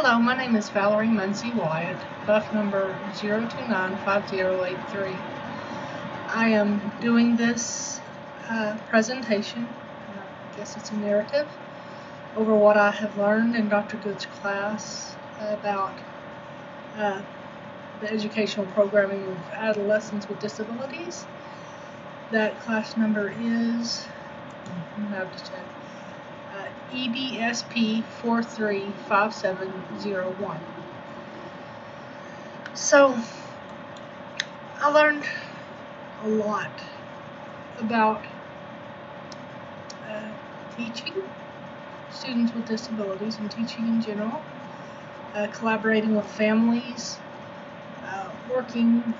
Hello, my name is Valerie Muncy-Wyatt, buff number 0295083. I am doing this presentation, I guess it's a narrative, over what I have learned in Dr. Goode's class about the Educational Programming of Adolescents with Disabilities. That class number is, I have to check, EDSP-4357-01. So, I learned a lot about teaching students with disabilities and teaching in general, collaborating with families, working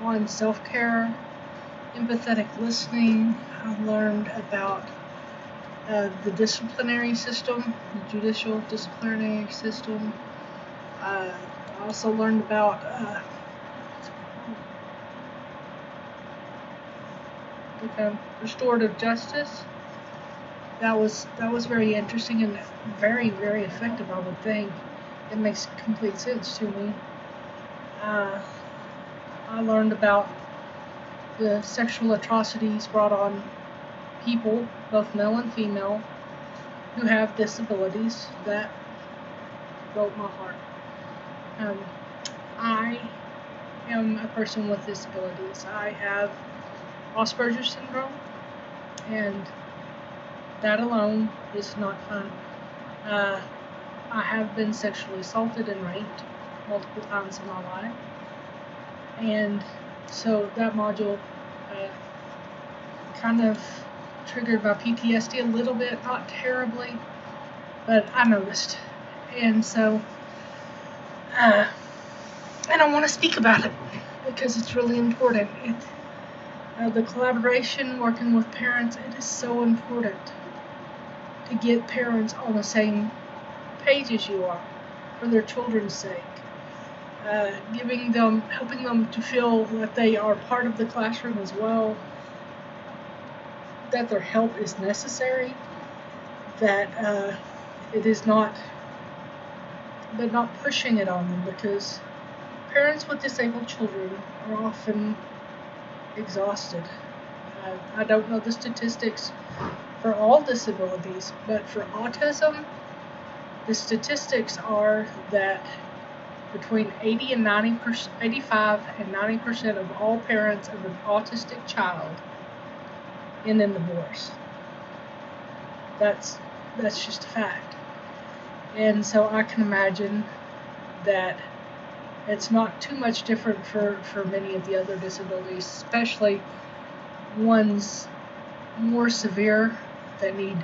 on self-care, empathetic listening. I learned about the disciplinary system, the judicial disciplinary system. I also learned about restorative justice. That was very interesting and very, very effective, I would think. It makes complete sense to me. I learned about the sexual atrocities brought on people, both male and female, who have disabilities. That broke my heart. I am a person with disabilities. I have Asperger's syndrome, and that alone is not fun. I have been sexually assaulted and raped multiple times in my life, and so that module kind of triggered my PTSD a little bit, not terribly, but I noticed. And so, and I want to speak about it because it's really important. The collaboration, working with parents, it is so important to get parents on the same page as you are for their children's sake. Helping them to feel that they are part of the classroom as well, that their help is necessary, that it is not, but not pushing it on them, because parents with disabled children are often exhausted. I don't know the statistics for all disabilities, but for autism, the statistics are that between 85 and 90% of all parents of an autistic child end in divorce. That's just a fact. And so I can imagine that it's not too much different for many of the other disabilities, especially ones more severe that need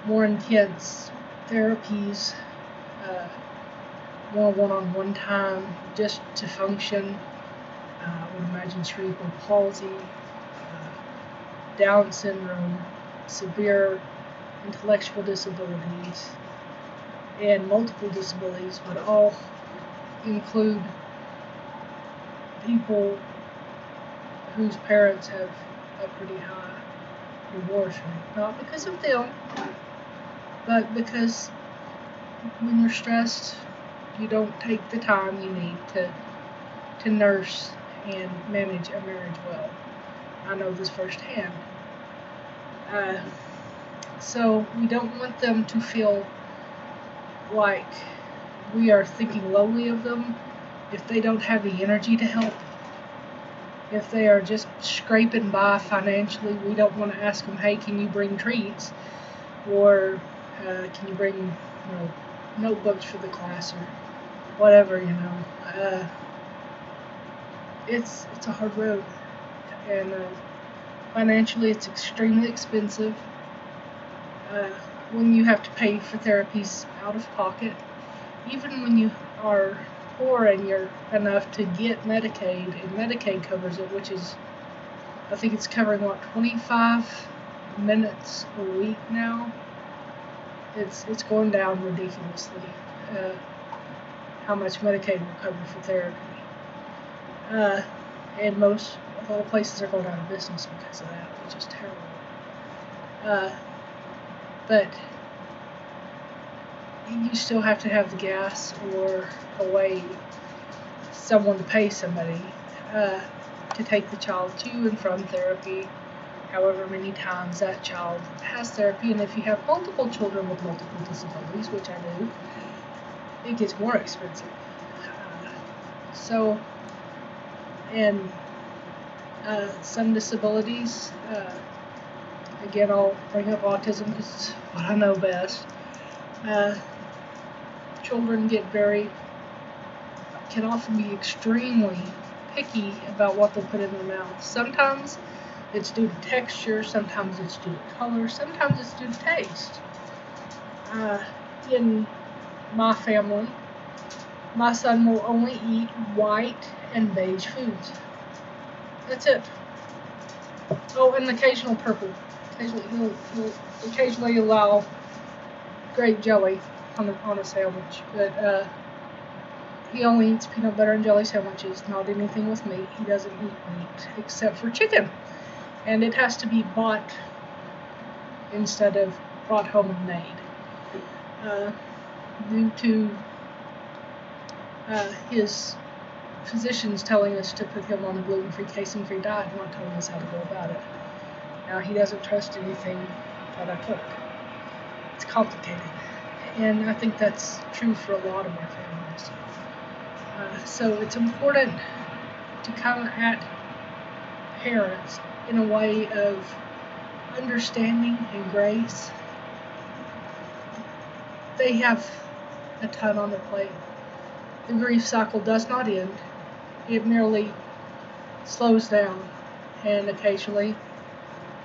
more intense therapies, more one-on-one time just to function. I would imagine cerebral palsy, Down syndrome, severe intellectual disabilities, and multiple disabilities would all include people whose parents have a pretty high divorce rate. Not because of them, but because when you're stressed, you don't take the time you need to nurse and manage a marriage well. I know this firsthand. So we don't want them to feel like we are thinking lowly of them if they don't have the energy to help. If they are just scraping by financially, we don't want to ask them, hey, can you bring treats? Or can you bring notebooks for the class or whatever, It's a hard road. And financially, it's extremely expensive. When you have to pay for therapies out of pocket, even when you are poor and you're enough to get Medicaid, and Medicaid covers it, which is, I think it's covering 25 minutes a week now. It's going down ridiculously. How much Medicaid will cover for therapy, and a lot of places are going out of business because of that, which is terrible. But you still have to have the gas or a way, someone to pay somebody to take the child to and from therapy, however many times that child has therapy. And if you have multiple children with multiple disabilities, which I do, it gets more expensive. Some disabilities, again, I'll bring up autism because it's what I know best. Children can often be extremely picky about what they put in their mouth. Sometimes it's due to texture, sometimes it's due to color, sometimes it's due to taste. In my family, my son will only eat white and beige foods. That's it. Oh, and occasional purple. He'll occasionally allow grape jelly on a sandwich, but he only eats peanut butter and jelly sandwiches, not anything with meat. He doesn't eat meat except for chicken, and it has to be bought instead of brought home and made. Due to his physicians telling us to put him on a gluten-free, casein-free diet, not telling us how to go about it. Now, he doesn't trust anything that I cook. It's complicated, and I think that's true for a lot of our families. So it's important to come at parents in a way of understanding and grace. They have a ton on their plate. The grief cycle does not end. It merely slows down, and occasionally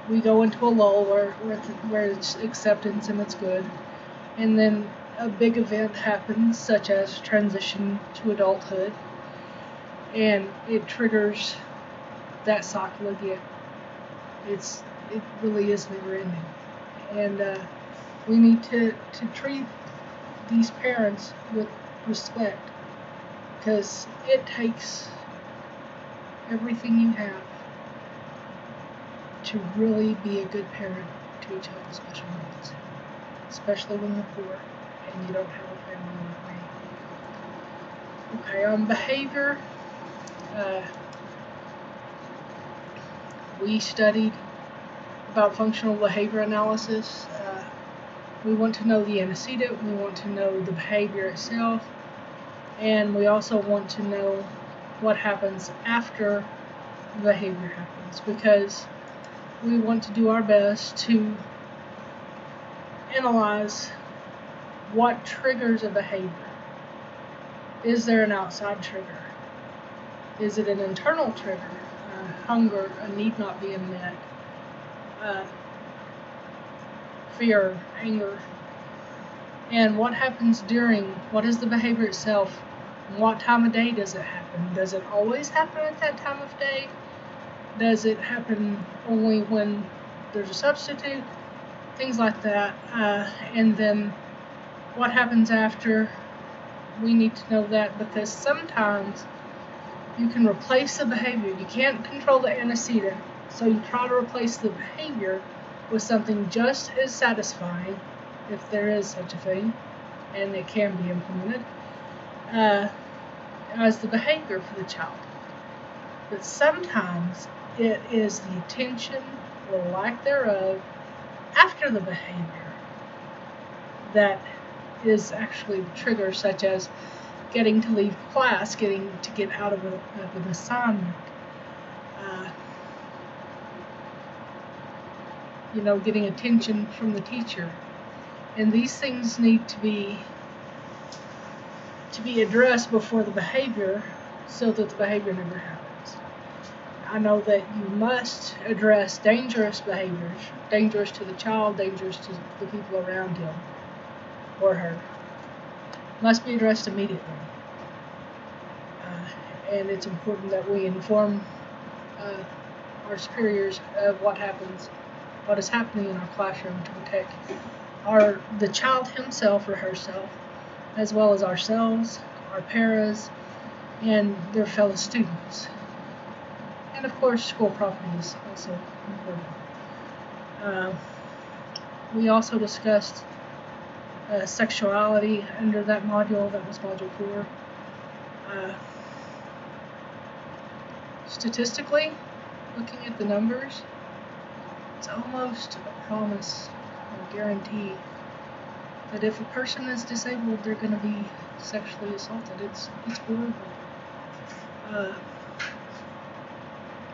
we go into a lull where it's acceptance and it's good, and then a big event happens, such as transition to adulthood, and it triggers that cycle again. It really is never ending, and we need to treat these parents with respect, because it takes everything you have to really be a good parent to a child with special needs, especially when you're poor and you don't have a family like me. Okay, on behavior, we studied about functional behavior analysis. We want to know the antecedent, we want to know the behavior itself, and we also want to know what happens after the behavior happens, because we want to do our best to analyze what triggers a behavior. Is there an outside trigger? Is it an internal trigger? Hunger, a need not being met, fear, anger, and what happens during, what is the behavior itself, and what time of day does it happen? Does it always happen at that time of day? Does it happen only when there's a substitute? Things like that. And then what happens after? We need to know that, because sometimes you can replace the behavior. You can't control the antecedent, so you try to replace the behavior with something just as satisfying, if there is such a thing, and it can be implemented, as the behavior for the child. But sometimes it is the attention or lack thereof after the behavior that is actually the trigger, such as getting to leave class, getting to get out of an assignment, getting attention from the teacher. And these things need to be addressed before the behavior, so that the behavior never happens. I know that you must address dangerous behaviors, dangerous to the child, dangerous to the people around him or her, must be addressed immediately. And it's important that we inform our superiors of what is happening in our classroom, to protect the child himself or herself, as well as ourselves, our paras, and their fellow students. And of course, school property is also important. We also discussed sexuality under that module. That was Module 4. Statistically, looking at the numbers, it's almost a promise or guarantee that if a person is disabled, they're going to be sexually assaulted. It's horrible.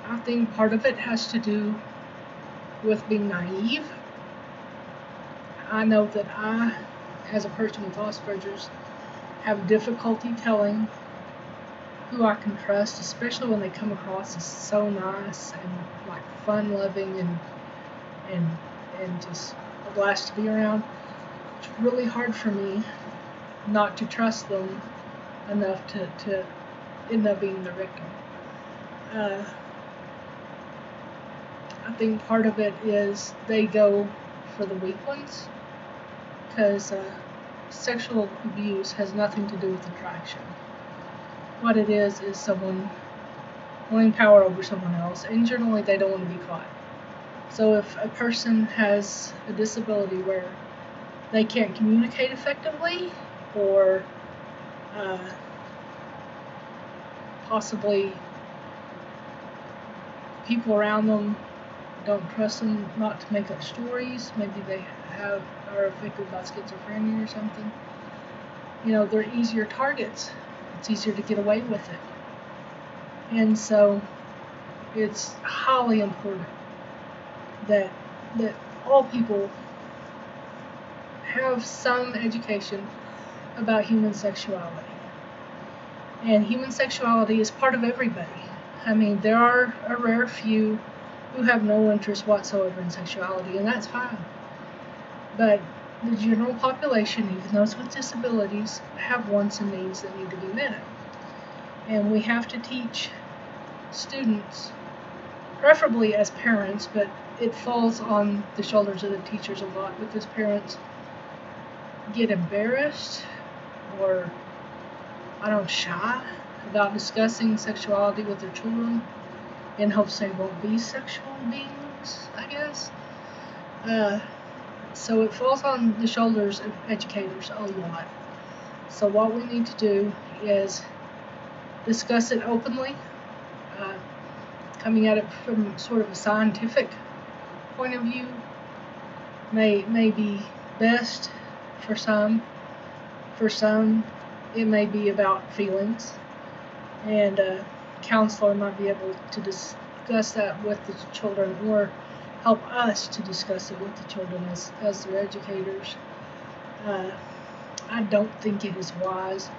I think part of it has to do with being naive. I know that I, as a person with Asperger's, have difficulty telling who I can trust, especially when they come across as so nice and like fun-loving and just a blast to be around. It's really hard for me not to trust them enough to end up being the victim. I think part of it is they go for the weak ones, because sexual abuse has nothing to do with attraction. What it is someone wanting power over someone else, and generally they don't want to be caught. So if a person has a disability where they can't communicate effectively, or possibly people around them don't trust them not to make up stories, maybe they are affected by schizophrenia or something, they're easier targets. It's easier to get away with it. And so it's highly important that all people have some education about human sexuality. And human sexuality is part of everybody. I mean, there are a rare few who have no interest whatsoever in sexuality, and that's fine. But the general population, even those with disabilities, have wants and needs that need to be met. And we have to teach students, preferably as parents, but it falls on the shoulders of the teachers a lot, because parents get embarrassed or, shy about discussing sexuality with their children in hopes they won't be sexual beings, I guess. So it falls on the shoulders of educators a lot. So what we need to do is discuss it openly, coming at it from sort of a scientific point of view may be best for some. For some, it may be about feelings, and a counselor might be able to discuss that with the children, or help us to discuss it with the children as their educators. I don't think it is wise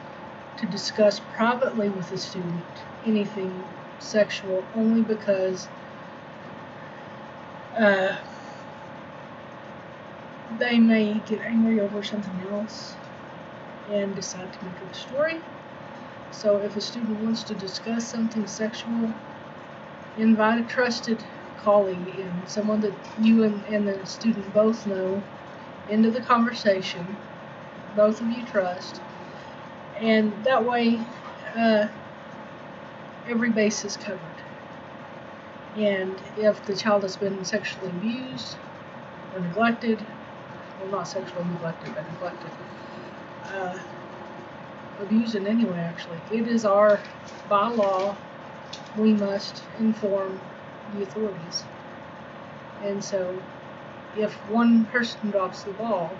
to discuss privately with a student anything sexual, only because they may get angry over something else and decide to make up a story. So if a student wants to discuss something sexual, invite a trusted colleague in, someone that you and the student both know, into the conversation, both of you trust, and that way every base is covered. And if the child has been sexually abused or neglected, well, not sexually neglected, but neglected, abused in any way, actually, it is by law, we must inform the authorities. And so if one person drops the ball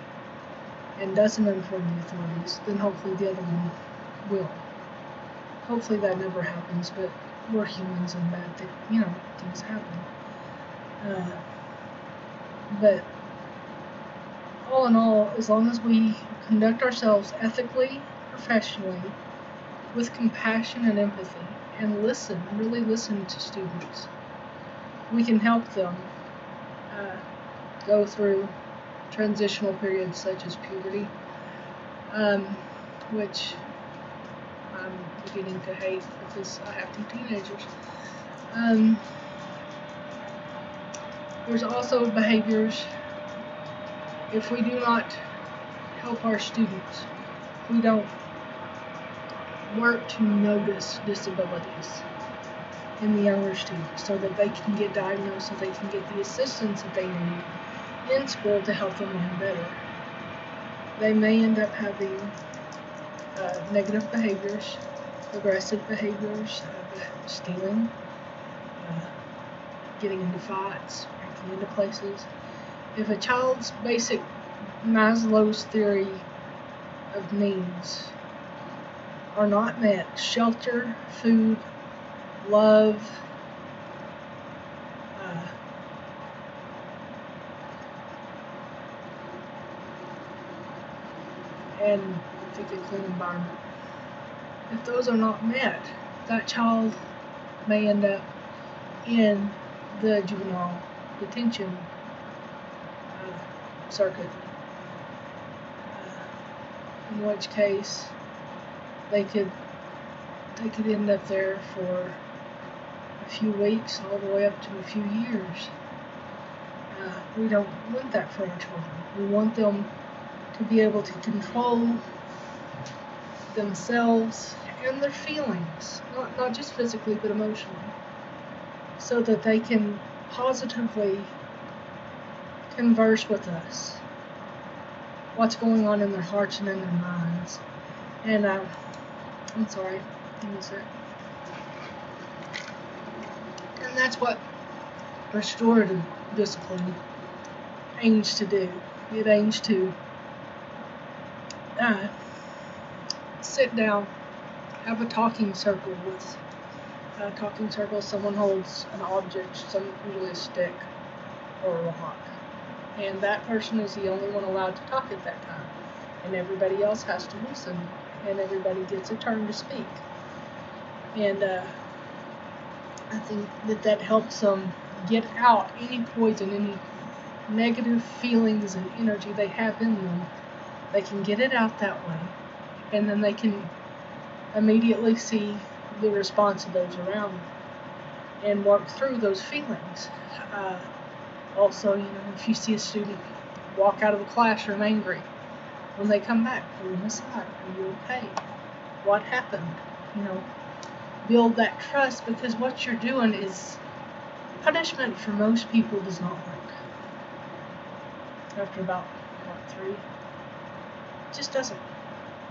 and doesn't inform the authorities, then hopefully the other one will. Hopefully that never happens, but we're humans and bad things happen. But all in all, as long as we conduct ourselves ethically, professionally, with compassion and empathy, and really listen to students, we can help them go through transitional periods such as puberty, which I'm beginning to hate because I have 2 teenagers. There's also behaviors. If we do not help our students, if we don't work to notice disabilities in the younger students so that they can get diagnosed, so they can get the assistance that they need in school to help them learn better, they may end up having negative behaviors, aggressive behaviors, stealing, getting into fights, breaking into places. If a child's basic Maslow's theory of needs are not met, shelter, food, love, and I think a clean environment. If those are not met, that child may end up in the juvenile detention circuit, in which case they could end up there for a few weeks all the way up to a few years. We don't want that for our children. We want them to be able to control themselves and their feelings, not just physically but emotionally, so that they can positively converse with us what's going on in their hearts and in their minds. And I'm sorry, give me a sec. And that's what restorative discipline aims to do. It aims to sit down, have a talking circle with a talking circle. Someone holds an object, usually a stick or a rock, and that person is the only one allowed to talk at that time, and everybody else has to listen, and everybody gets a turn to speak. And I think that helps them get out any poison, any negative feelings and energy they have in them. They can get it out that way, and then they can immediately see the response of those around them and work through those feelings. Also, if you see a student walk out of the classroom angry, when they come back, pull them aside. Are you okay? What happened? Build that trust, because what you're doing is punishment for most people does not work. After about 3, it just doesn't.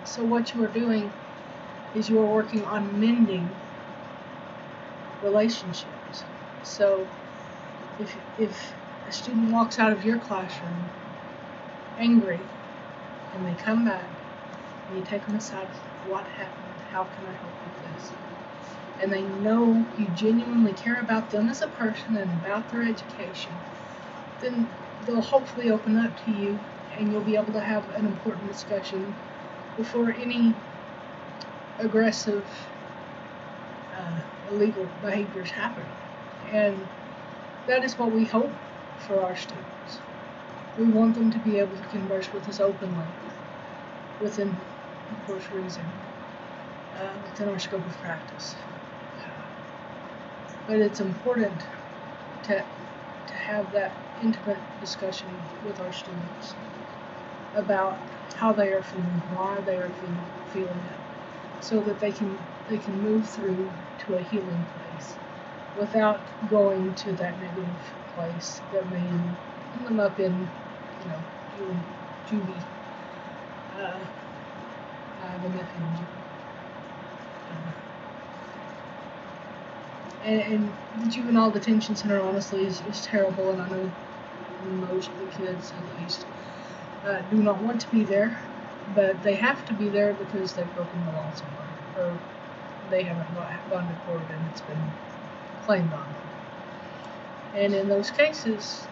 So what you are doing is you are working on mending relationships. So if a student walks out of your classroom angry and they come back and you take them aside, what happened? How can I help with this? And they know you genuinely care about them as a person and about their education, then they'll hopefully open up to you, and you'll be able to have an important discussion before any aggressive, illegal behaviors happen. And that is what we hope for our students. We want them to be able to converse with us openly, within, of course, reason, within our scope of practice. But it's important to have that intimate discussion with our students about how they are feeling, why they are feeling it, so that they can move through to a healing place without going to that negative place that may end them up in, juvie. I have a nephew in juvie. And the juvenile detention center, honestly, is terrible, and I know most of the kids, at least, do not want to be there, but they have to be there because they've broken the law somewhere, or they haven't gone to court and it's been claimed on them. And in those cases,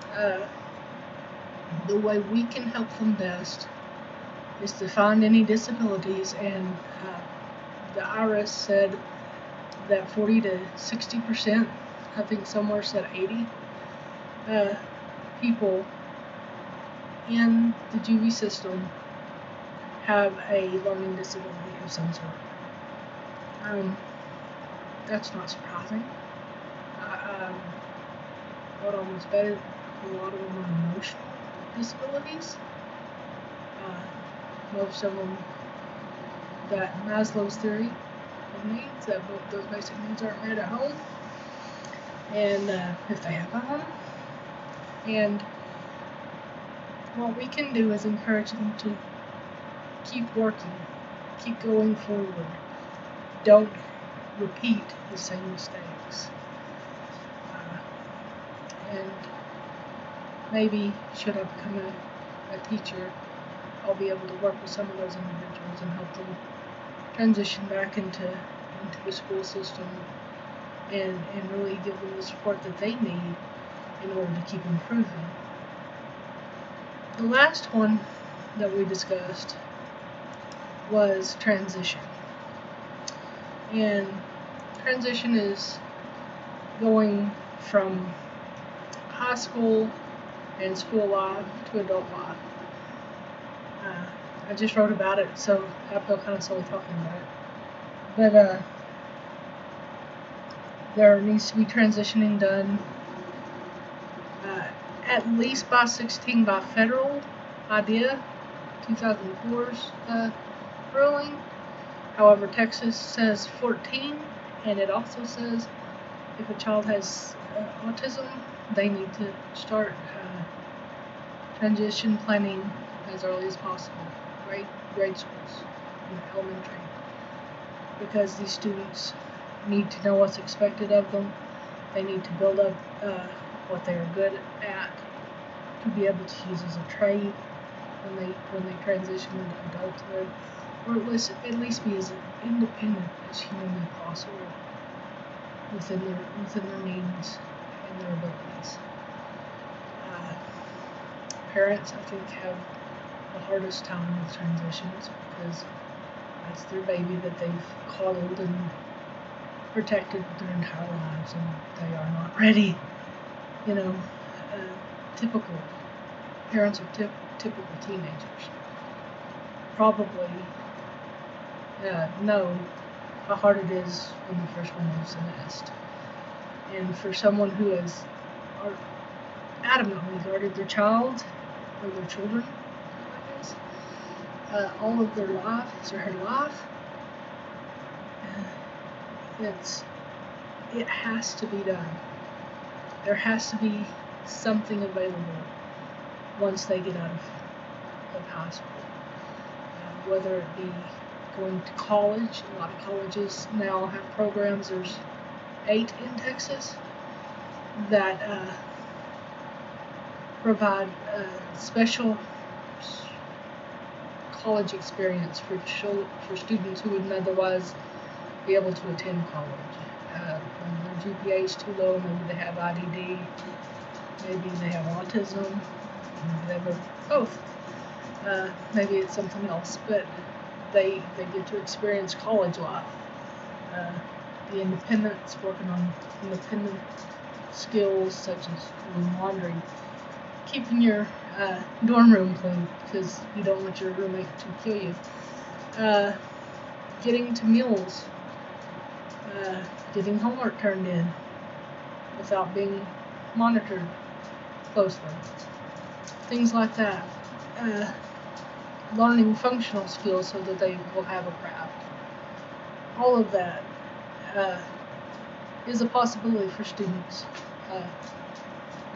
the way we can help them best is to find any disabilities, and the IRS said that 40 to 60%, I think somewhere said 80, people in the juvie system have a learning disability of some sort. That's not surprising. I would almost bet a lot of them are emotional disabilities. Most of them, that Maslow's theory of needs, that those basic needs aren't met at home, and if they have a home. And what we can do is encourage them to keep working, keep going forward. Don't repeat the same mistakes. And maybe should I become a teacher, I'll be able to work with some of those individuals and help them transition back into the school system and really give them the support that they need in order to keep improving. The last one that we discussed was transition. And transition is going from high school and school life to adult life. I just wrote about it, so I feel kind of silly talking about it. But there needs to be transitioning done at least by 16 by federal idea, 2004's ruling. However, Texas says 14, and it also says if a child has autism, they need to start transition planning as early as possible, grade schools, elementary, because these students need to know what's expected of them. They need to build up what they are good at to be able to use as a trade when they transition into adulthood, or at least be as independent as humanly possible within their means and their abilities. Parents, I think, have the hardest time with transitions because that's their baby that they've coddled and protected their entire lives, and they are not ready. Typical parents of typical teenagers probably know how hard it is when the first one leaves the nest. And for someone who has adamantly guarded their child or their children, I guess, all of their life, his or her life, it has to be done. There has to be something available once they get out of high school. Whether it be going to college, a lot of colleges now have programs, there's 8 in Texas, that provide special college experience for students who wouldn't otherwise be able to attend college. When their GPA is too low, maybe they have IDD, maybe they have autism, maybe they have both. Maybe it's something else, but they get to experience college life. The independence, working on independent skills such as doing laundry, keeping your dorm room clean because you don't want your roommate to kill you, getting to meals, getting homework turned in without being monitored closely, things like that. Learning functional skills so that they will have a craft. All of that is a possibility for students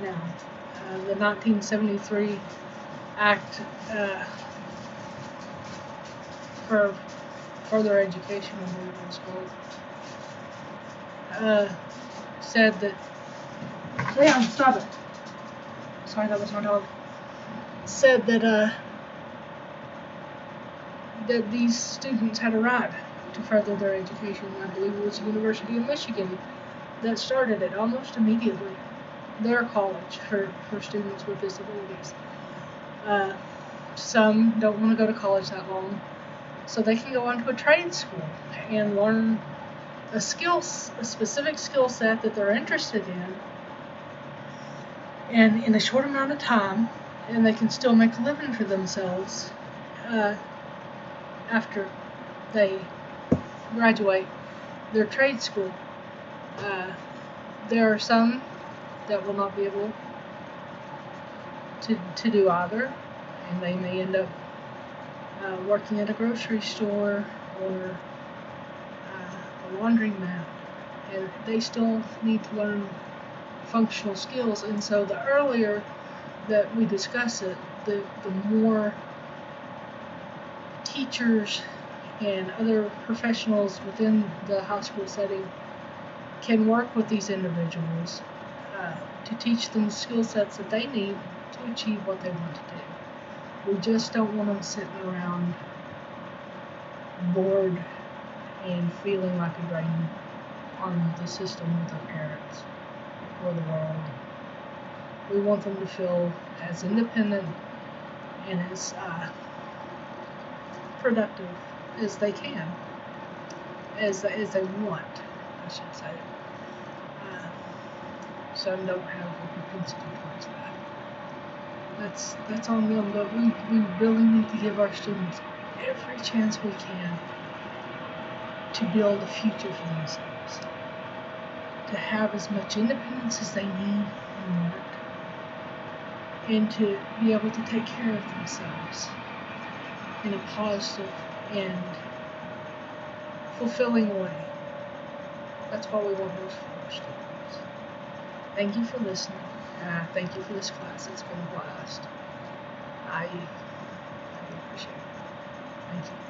now. The 1973 Act for Further Education, I believe it was called, said that, Leon, stop it. Sorry, that was my dog. Said that that these students had a right to further their education. I believe it was the University of Michigan that started it almost immediately. Their college for students with disabilities. Some don't want to go to college that long, so they can go on to a trade school and learn a specific skill set that they're interested in, and in a short amount of time, and they can still make a living for themselves after they graduate their trade school. There are some that will not be able to do either, and they may end up working at a grocery store or a laundromat, and they still need to learn functional skills. And so the earlier that we discuss it, the more teachers and other professionals within the high school setting can work with these individuals to teach them the skill sets that they need to achieve what they want to do. We just don't want them sitting around bored and feeling like a drain on the system with their parents or the world. We want them to feel as independent and as productive as they can, as they want, I should say. Some don't have a propensity towards that. That's on them, but we really need to give our students every chance we can to build a future for themselves, to have as much independence as they need and want, and to be able to take care of themselves in a positive and fulfilling way. That's what we want most for our students. Thank you for listening. Thank you for this class. It's been a blast. I appreciate it. Thank you.